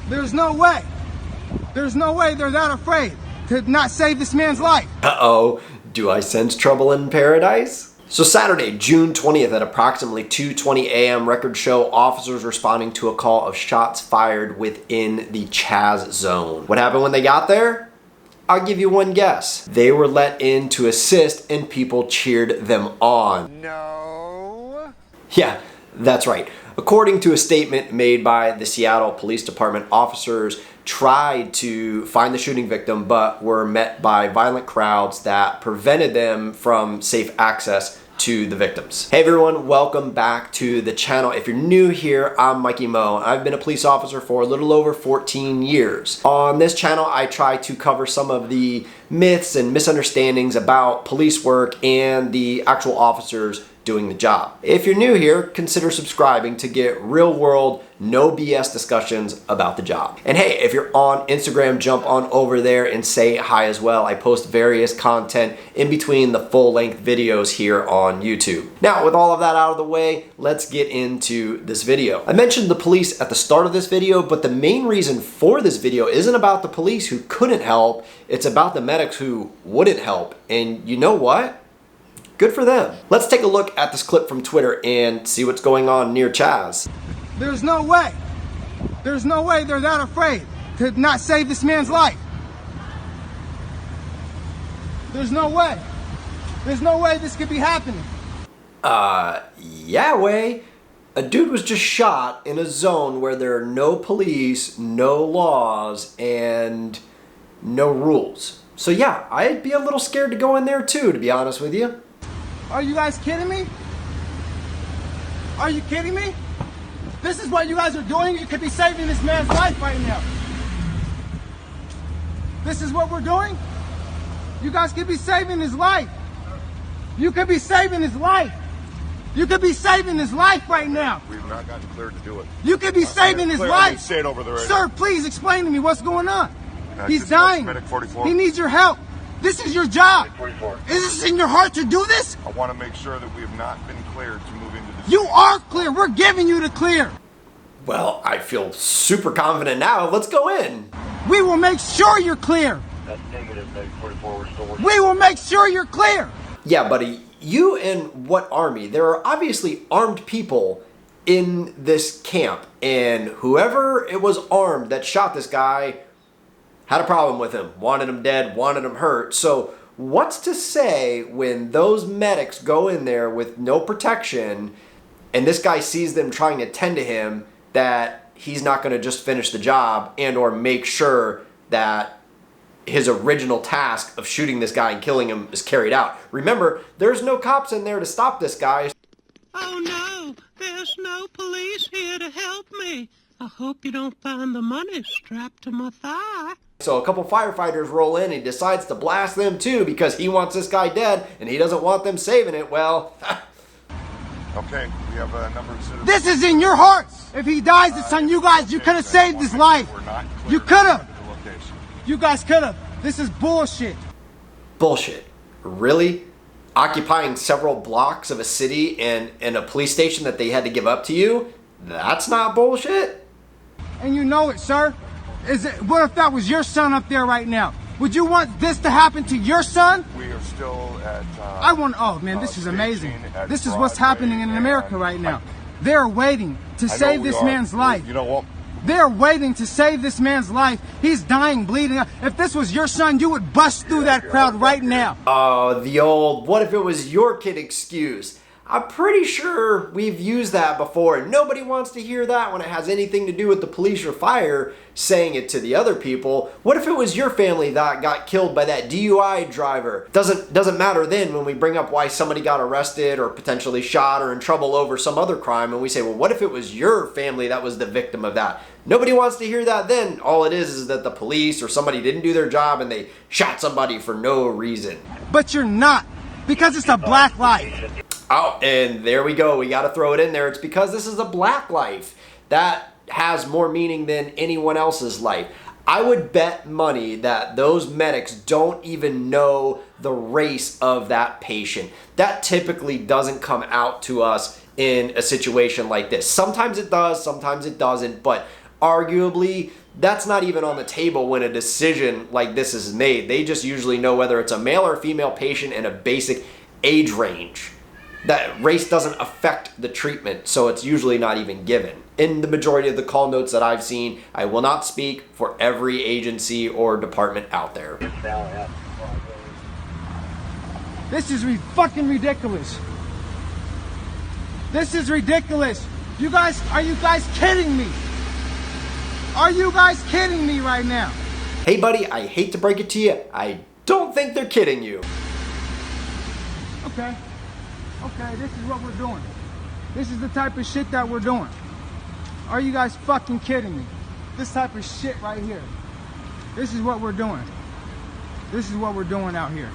There's no way. There's no way they're that afraid to not save this man's life. Uh-oh, do I sense trouble in paradise? So Saturday, June 20th at approximately 2:20 a.m. records show officers responding to a call of shots fired within the Chaz zone. What happened when they got there? I'll give you one guess. They were let in to assist and people cheered them on. No. Yeah, that's right. According to a statement made by the Seattle Police Department, officers tried to find the shooting victim but were met by violent crowds that prevented them from safe access to the victims. Hey everyone, welcome back to the channel. If you're new here, I'm Mikey Mo. I've been a police officer for a little over 14 years. On this channel, I try to cover some of the myths and misunderstandings about police work and the actual officers doing the job. If you're new here, consider subscribing to get real world, no BS discussions about the job. And hey, if you're on Instagram, jump on over there and say hi as well. I post various content in between the full length videos here on YouTube. Now, with all of that out of the way, let's get into this video. I mentioned the police at the start of this video, but the main reason for this video isn't about the police who couldn't help, it's about the medics who wouldn't help. And you know what? Good for them. Let's take a look at this clip from Twitter and see what's going on near Chaz. There's no way. There's no way they're that afraid to not save this man's life. There's no way. There's no way this could be happening. Yeah way. A dude was just shot in a zone where there are no police, no laws, and no rules. So yeah, I'd be a little scared to go in there too, to be honest with you. Are you guys kidding me? Are you kidding me? This is what you guys are doing? You could be saving this man's life right now. This is what we're doing? You guys could be saving his life. You could be saving his life. You could be saving his life right now. We've not gotten cleared to do it. You could be saving his life. Say it over there. Sir, please explain to me what's going on. He's dying. Medic 44. He needs your help. This is your job. 44. Is this in your heart to do this? I want to make sure that we have not been cleared to move into this. You are clear. We're giving you the clear. Well, I feel super confident now. Let's go in. We will make sure you're clear. That's negative, Medic 44. We're still working. We will make sure you're clear. Yeah, buddy, you in what army? There are obviously armed people in this camp, and whoever it was armed that shot this guy had a problem with him, wanted him dead, wanted him hurt. So what's to say when those medics go in there with no protection and this guy sees them trying to tend to him that he's not going to just finish the job and or make sure that his original task of shooting this guy and killing him is carried out? Remember, there's no cops in there to stop this guy. Oh no, there's no police here to help me. I hope you don't find the money strapped to my thigh. So a couple firefighters roll in and he decides to blast them too because he wants this guy dead and he doesn't want them saving it. Well, Okay, we have a number of citizens. This is in your hearts. If he dies, it's on you guys. You could have saved his life. We're not cleared You could have. to the location. You guys could have. This is bullshit. bullshit. Really? Occupying several blocks of a city and a police station that they had to give up to you? That's not bullshit? And you know it, sir. What if that was your son up there right now? Would you want this to happen to your son? We are still at. Oh man, this is amazing. This is what's happening in America right now. They're waiting to save this man's life. You know what? They're waiting to save this man's life. He's dying, bleeding out. If this was your son, you would bust through that crowd right now. Oh, the old, what if it was your kid excuse? I'm pretty sure we've used that before, and nobody wants to hear that when it has anything to do with the police or fire saying it to the other people. What if it was your family that got killed by that DUI driver? Doesn't matter then when we bring up why somebody got arrested or potentially shot or in trouble over some other crime, and we say, well, what if it was your family that was the victim of that? Nobody wants to hear that then. All it is that the police or somebody didn't do their job and they shot somebody for no reason. But you're not, because it's a black life. Oh, and there we go. We got to throw it in there. It's because this is a black life. That has more meaning than anyone else's life. I would bet money that those medics don't even know the race of that patient. That typically doesn't come out to us in a situation like this. Sometimes it does, sometimes it doesn't, but arguably, that's not even on the table when a decision like this is made. They just usually know whether it's a male or female patient and a basic age range. That race doesn't affect the treatment, so it's usually not even given. In the majority of the call notes that I've seen, I will not speak for every agency or department out there. This is fucking ridiculous. This is ridiculous. Are you guys kidding me? Are you guys kidding me right now? Hey buddy, I hate to break it to you, I don't think they're kidding you. Okay, this is what we're doing. This is the type of shit that we're doing. Are you guys fucking kidding me? This type of shit right here. This is what we're doing. This is what we're doing out here.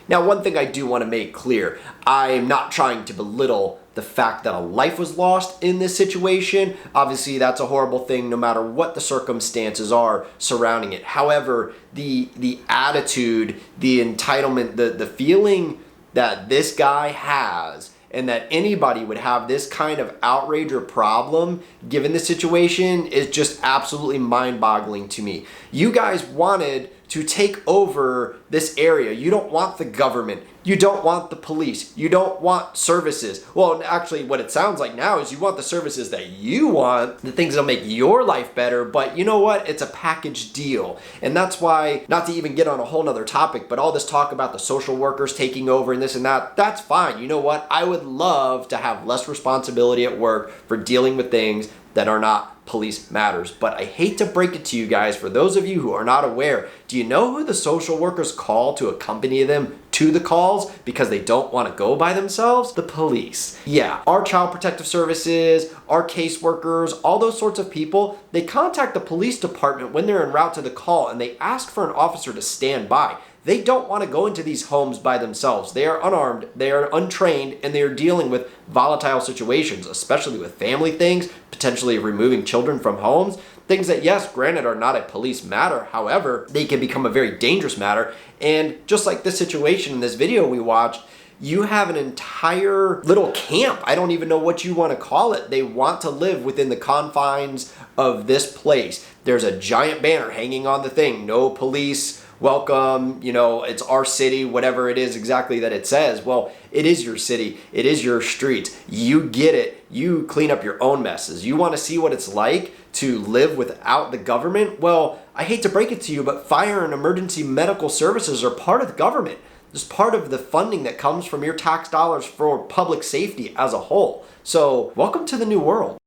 Now, one thing I do want to make clear, I am not trying to belittle the fact that a life was lost in this situation. Obviously, that's a horrible thing no matter what the circumstances are surrounding it. However, the attitude, the entitlement, the feeling that this guy has, and that anybody would have this kind of outrage or problem given the situation, is just absolutely mind-boggling to me. You guys wanted to take over this area. You don't want the government. You don't want the police. You don't want services. Well, actually, what it sounds like now is you want the services that you want, the things that'll make your life better, but you know what? It's a package deal. And that's why, not to even get on a whole nother topic, but all this talk about the social workers taking over and this and that, that's fine. You know what? I would love to have less responsibility at work for dealing with things that are not police matters. But I hate to break it to you guys, for those of you who are not aware, do you know who the social workers call to accompany them to the calls because they don't want to go by themselves? The police. Yeah, our child protective services, our caseworkers, all those sorts of people, they contact the police department when they're en route to the call and they ask for an officer to stand by. They don't want to go into these homes by themselves. They are unarmed, they are untrained, and they are dealing with volatile situations, especially with family things, potentially removing children from homes. Things that, yes, granted, are not a police matter. However, they can become a very dangerous matter. And just like this situation in this video we watched, you have an entire little camp. I don't even know what you want to call it. They want to live within the confines of this place. There's a giant banner hanging on the thing, no police, welcome, you know, it's our city, whatever it is exactly that it says. Well, it is your city. It is your streets. You get it. You clean up your own messes. You want to see what it's like to live without the government? Well, I hate to break it to you, but fire and emergency medical services are part of the government. It's part of the funding that comes from your tax dollars for public safety as a whole. So welcome to the new world.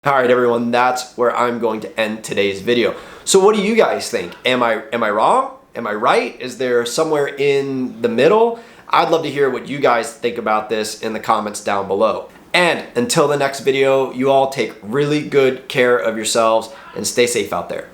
All right, everyone, that's where I'm going to end today's video. So what do you guys think? Am I wrong? Am I right? Is there somewhere in the middle? I'd love to hear what you guys think about this in the comments down below. And until the next video, you all take really good care of yourselves and stay safe out there.